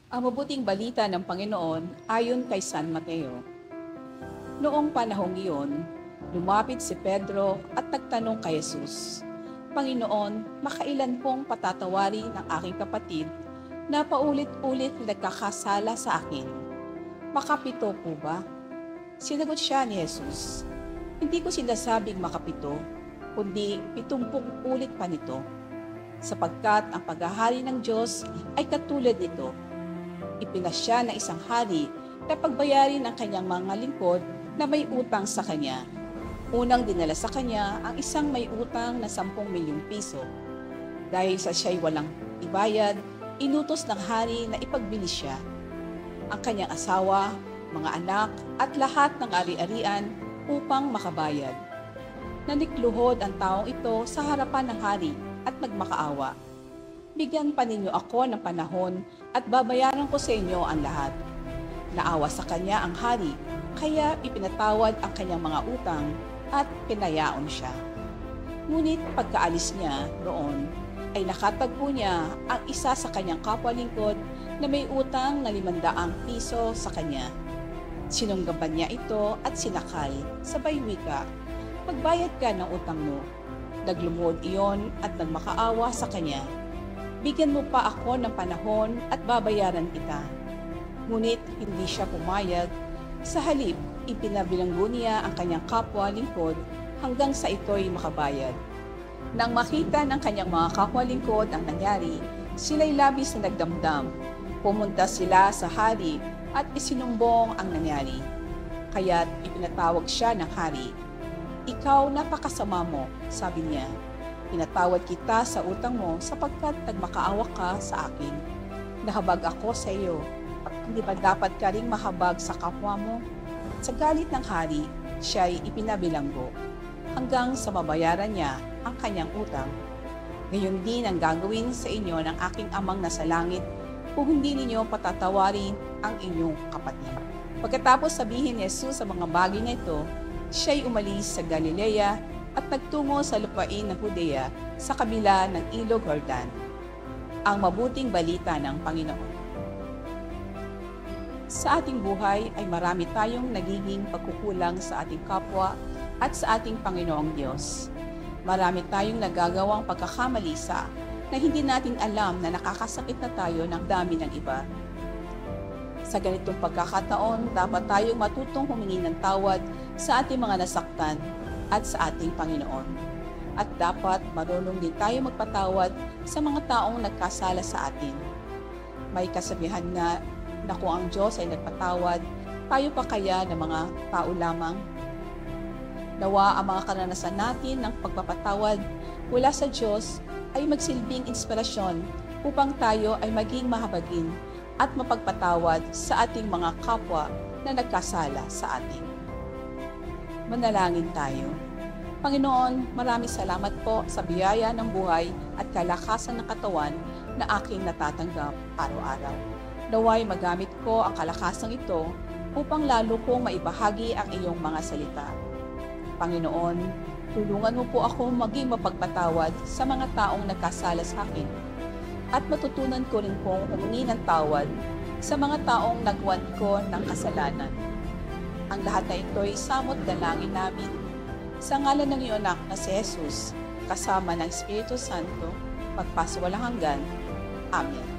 Ang mabuting balita ng Panginoon ayon kay San Mateo. Noong panahong iyon, lumapit si Pedro at nagtanong kay Jesus, "Panginoon, makailan pong patatawari ng aking kapatid na paulit-ulit nagkakasala sa akin? Makapito po ba?" Sinagot siya ni Jesus, "Hindi ko sinasabing makapito, kundi 70 ulit pa nito. Sapagkat ang paghahari ng Diyos ay katulad nito. Ipinasya ng isang hari na pagbayarin ang kanyang mga lingkod na may utang sa kanya. Unang dinala sa kanya ang isang may utang na 10 milyong piso. Dahil sa siya'y walang ibayad, inutos ng hari na ipagbili siya. Ang kanyang asawa, mga anak at lahat ng ari-arian upang makabayad. Nanikluhod ang taong ito sa harapan ng hari at nagmakaawa. Bigyan pa ninyo ako ng panahon at babayaran ko sa inyo ang lahat. Naawa sa kanya ang hari, kaya ipinatawad ang kanyang mga utang at pinayaon siya. Ngunit pagkaalis niya roon, ay nakatagpo niya ang isa sa kanyang kapwa-lingkod na may utang na 500 piso sa kanya. Sinunggaban niya ito at sinakal, sabay wika, "Magbayad ka ng utang mo." Naglumuhod iyon at nagmakaawa sa kanya, "Bigyan mo pa ako ng panahon at babayaran kita." Ngunit hindi siya pumayag. Sa halip, ipinabilanggo niya ang kanyang kapwa-lingkod hanggang sa ito'y makabayad. Nang makita ng kanyang mga kapwa-lingkod ang nangyari, sila'y labis na nagdamdam. Pumunta sila sa hari at isinumbong ang nangyari. Kaya't ipinatawag siya ng hari. "Ikaw, napakasama mo," sabi niya. "Pinatawad kita sa utang mo sapagkat nagmakaawa ka sa akin. Nahabag ako sa iyo. Hindi ba dapat ka ring mahabag sa kapwa mo?" Sa galit ng hari, siya'y ipinabilanggo hanggang sa mabayaran niya ang kanyang utang. Gayon din ang gagawin sa inyo ng aking Amang nasa langit kung hindi ninyo patatawarin ang inyong kapatid. Pagkatapos sabihin ni Jesus sa mga bagay na ito, siya'y umalis sa Galilea at nagtungo sa lupain ng Judea sa kabila ng Ilog Jordan. Ang mabuting balita ng Panginoon. Sa ating buhay ay marami tayong nagiging pagkukulang sa ating kapwa at sa ating Panginoong Diyos. Marami tayong nagagawang pagkakamalisa na hindi natin alam na nakakasakit na tayo ng dami ng iba. Sa ganitong pagkakataon, dapat tayong matutong humingi ng tawad sa ating mga nasaktan at sa ating Panginoon. At dapat marunong din tayo magpatawad sa mga taong nagkasala sa atin. May kasabihan na kung ang Diyos ay nagpatawad, tayo pa kaya ng mga tao lamang? Nawa ang mga karanasan natin ng pagpapatawad mula sa Diyos ay magsilbing inspirasyon upang tayo ay maging mahabagin at mapagpatawad sa ating mga kapwa na nagkasala sa atin. Manalangin tayo. Panginoon, maraming salamat po sa biyaya ng buhay at kalakasan ng katawan na aking natatanggap araw-araw. Naway magamit ko ang kalakasang ito upang lalo kong maibahagi ang iyong mga salita. Panginoon, tulungan mo po ako maging mapagpatawad sa mga taong nagkasala sa akin at matutunan ko rin pong humingi ng tawad sa mga taong nagwan ko ng kasalanan. Ang lahat na ito ay samot dalangin namin sa ngalan ng iyong anak na si Jesus, kasama ng Espiritu Santo, magpasawalang hanggan. Amen.